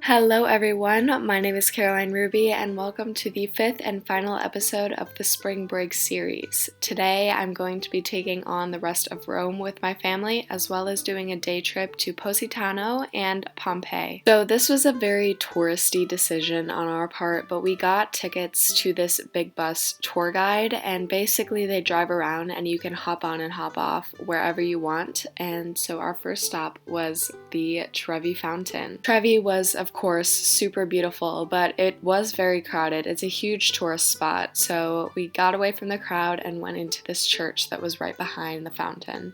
Hello everyone, my name is Caroline Ruby and welcome to the fifth and final episode of the Spring Break series. Today I'm going to be taking on the rest of Rome with my family as well as doing a day trip to Positano and Pompeii. So this was a very touristy decision on our part, but we got tickets to this big bus tour guide and basically they drive around and you can hop on and hop off wherever you want. And so our first stop was the Trevi Fountain. Trevi was of course super beautiful, but it was very crowded. It's a huge tourist spot, so we got away from the crowd and went into this church that was right behind the fountain.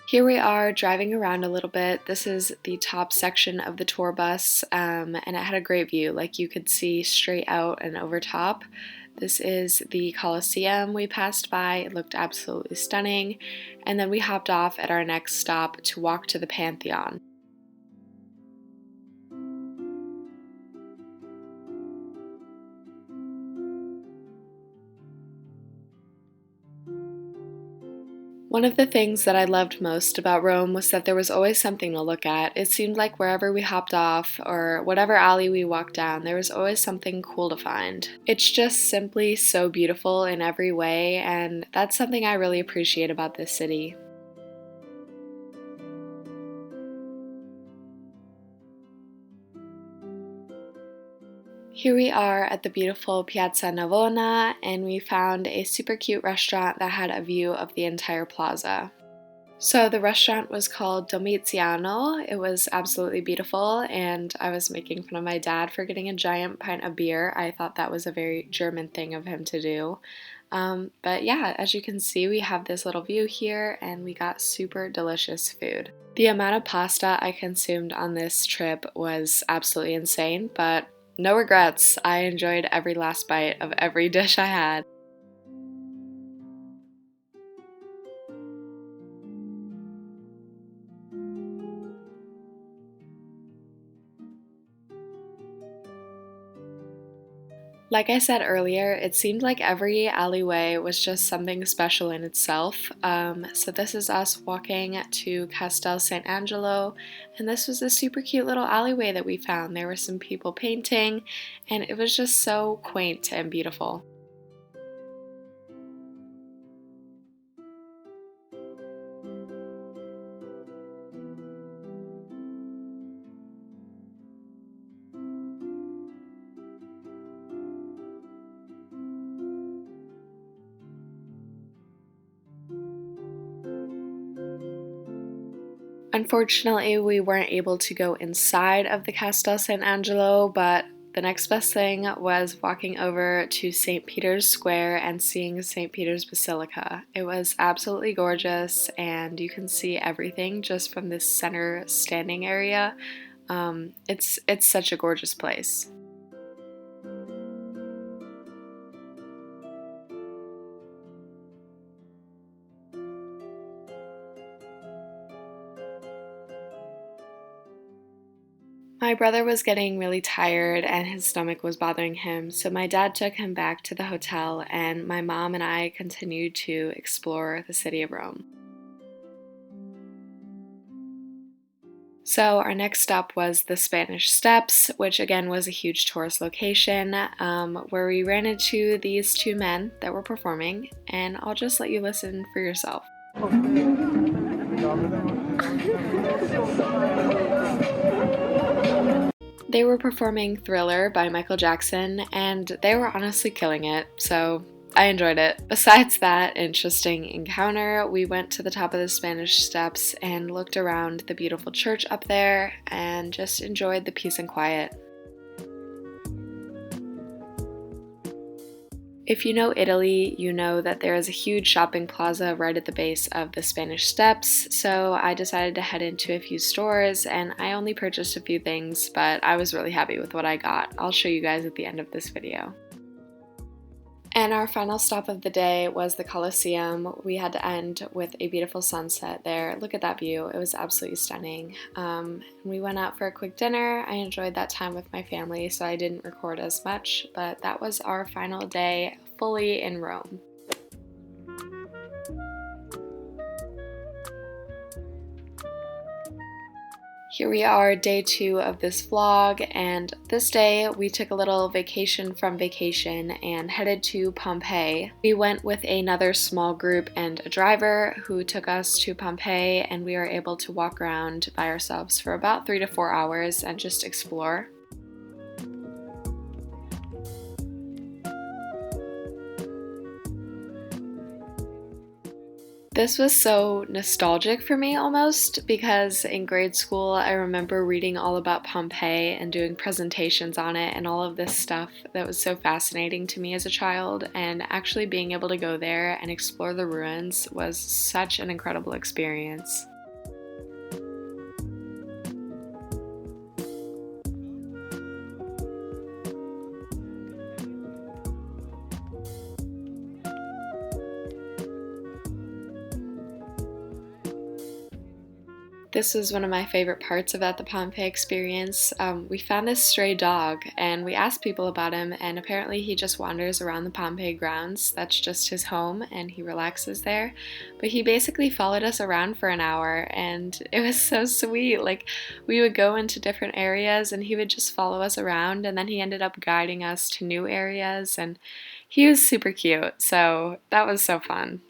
Here we are driving around a little bit. This is the top section of the tour bus, and it had a great view. Like you could see straight out and over top. This is the Colosseum we passed by. It looked absolutely stunning. And then we hopped off at our next stop to walk to the Pantheon. One of the things that I loved most about Rome was that there was always something to look at. It seemed like wherever we hopped off or whatever alley we walked down, there was always something cool to find. It's just simply so beautiful in every way, and that's something I really appreciate about this city. Here we are at the beautiful Piazza Navona, and we found a super cute restaurant that had a view of the entire plaza. So the restaurant was called Domiziano. It was absolutely beautiful, and I was making fun of my dad for getting a giant pint of beer. I thought that was a very German thing of him to do. But yeah, as you can see, we have this little view here, and we got super delicious food. The amount of pasta I consumed on this trip was absolutely insane, but no regrets. I enjoyed every last bite of every dish I had. Like I said earlier, it seemed like every alleyway was just something special in itself. So this is us walking to Castel Sant'Angelo, and this was a super cute little alleyway that we found. There were some people painting, and it was just so quaint and beautiful. Unfortunately, we weren't able to go inside of the Castel Sant'Angelo, but the next best thing was walking over to St. Peter's Square and seeing St. Peter's Basilica. It was absolutely gorgeous, and you can see everything just from this center standing area. It's such a gorgeous place. My brother was getting really tired and his stomach was bothering him, so my dad took him back to the hotel and my mom and I continued to explore the city of Rome. So our next stop was the Spanish Steps, which again was a huge tourist location where we ran into these two men that were performing, and I'll just let you listen for yourself. They were performing Thriller by Michael Jackson, and they were honestly killing it, so I enjoyed it. Besides that interesting encounter, we went to the top of the Spanish Steps and looked around the beautiful church up there and just enjoyed the peace and quiet. If you know Italy, you know that there is a huge shopping plaza right at the base of the Spanish Steps, so I decided to head into a few stores, and I only purchased a few things, but I was really happy with what I got. I'll show you guys at the end of this video. And our final stop of the day was the Colosseum. We had to end with a beautiful sunset there. Look at that view. It was absolutely stunning. We went out for a quick dinner. I enjoyed that time with my family, so I didn't record as much, but that was our final day fully in Rome. Here we are, day 2 of this vlog, and this day we took a little vacation from vacation and headed to Pompeii. We went with another small group and a driver who took us to Pompeii, and we were able to walk around by ourselves for about 3 to 4 hours and just explore. This was so nostalgic for me almost, because in grade school I remember reading all about Pompeii and doing presentations on it and all of this stuff that was so fascinating to me as a child, and actually being able to go there and explore the ruins was such an incredible experience. This was one of my favorite parts about the Pompeii experience. We found this stray dog and we asked people about him, and apparently he just wanders around the Pompeii grounds. That's just his home and he relaxes there. But he basically followed us around for an hour and it was so sweet. Like, we would go into different areas and he would just follow us around, and then he ended up guiding us to new areas, and he was super cute. So that was so fun.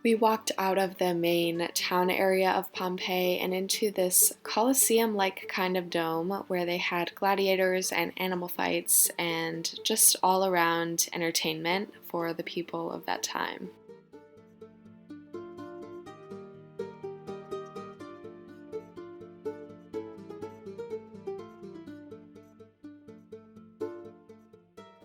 We walked out of the main town area of Pompeii and into this Colosseum-like kind of dome where they had gladiators and animal fights and just all around entertainment for the people of that time.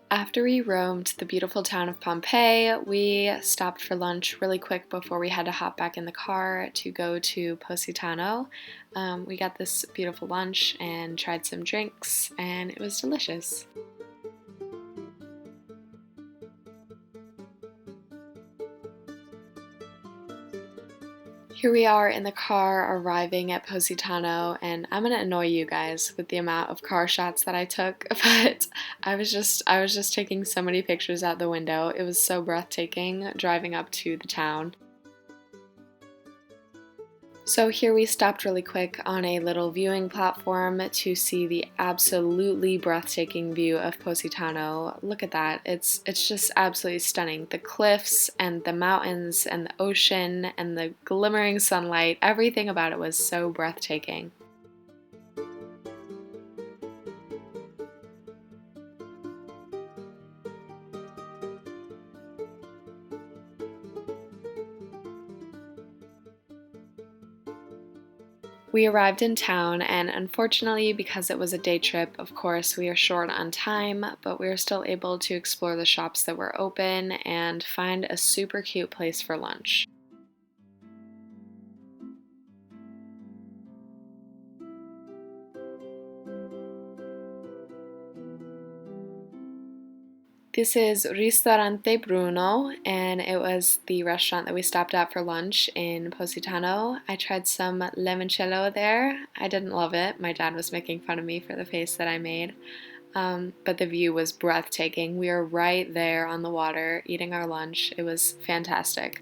After we roamed the beautiful town of Pompeii, we stopped for lunch really quick before we had to hop back in the car to go to Positano. We got this beautiful lunch and tried some drinks, and it was delicious. Here we are in the car arriving at Positano, and I'm gonna annoy you guys with the amount of car shots that I took, but I was just taking so many pictures out the window. It was so breathtaking driving up to the town. So here we stopped really quick on a little viewing platform to see the absolutely breathtaking view of Positano. Look at that. It's just absolutely stunning. The cliffs and the mountains and the ocean and the glimmering sunlight, everything about it was so breathtaking. We arrived in town, and unfortunately, because it was a day trip, of course, we are short on time, but we were still able to explore the shops that were open and find a super cute place for lunch. This is Ristorante Bruno, and it was the restaurant that we stopped at for lunch in Positano. I tried some limoncello there. I didn't love it. My dad was making fun of me for the face that I made. But the view was breathtaking. We were right there on the water eating our lunch. It was fantastic.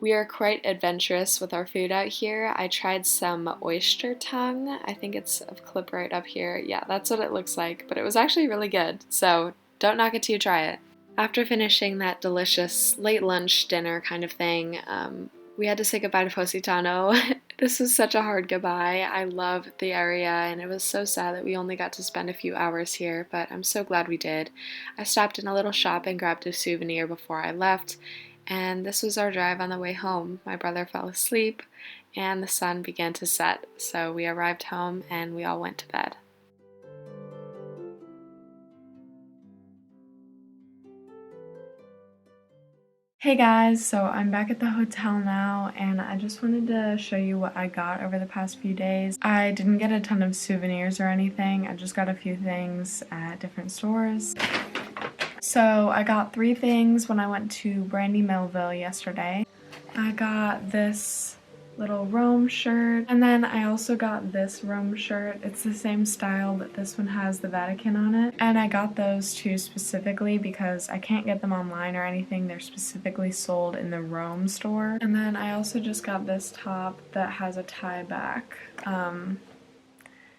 We are quite adventurous with our food out here. I tried some oyster tongue. I think it's a clip right up here. Yeah, that's what it looks like, but it was actually really good. So don't knock it till you try it. After finishing that delicious late lunch dinner kind of thing, we had to say goodbye to Positano. This was such a hard goodbye. I loved the area, and it was so sad that we only got to spend a few hours here, but I'm so glad we did. I stopped in a little shop and grabbed a souvenir before I left, and this was our drive on the way home. My brother fell asleep, and the sun began to set, so we arrived home and we all went to bed. Hey guys, so I'm back at the hotel now, and I just wanted to show you what I got over the past few days. I didn't get a ton of souvenirs or anything, I just got a few things at different stores. So I got 3 things when I went to Brandy Melville yesterday. I got this little Rome shirt, and then I also got this Rome shirt. It's the same style, but this one has the Vatican on it. And I got those 2 specifically because I can't get them online or anything. They're specifically sold in the Rome store. And then I also just got this top that has a tie back.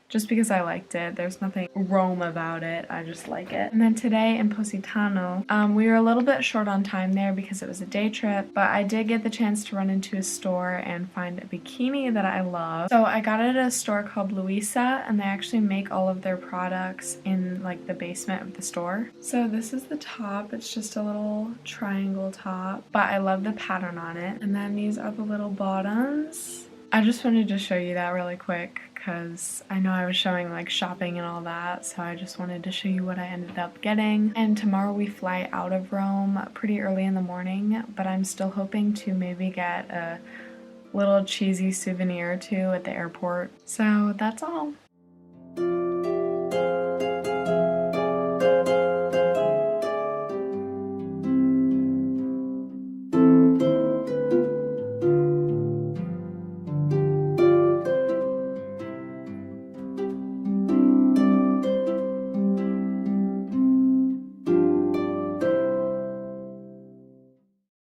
Just because I liked it. There's nothing Rome about it. I just like it. And then today in Positano, we were a little bit short on time there because it was a day trip, but I did get the chance to run into a store and find a bikini that I love. So I got it at a store called Luisa, and they actually make all of their products in like the basement of the store. So this is the top. It's just a little triangle top, but I love the pattern on it. And then these are the little bottoms. I just wanted to show you that really quick because I know I was showing like shopping and all that, so I just wanted to show you what I ended up getting. And tomorrow we fly out of Rome pretty early in the morning, but I'm still hoping to maybe get a little cheesy souvenir or 2 at the airport. So that's all.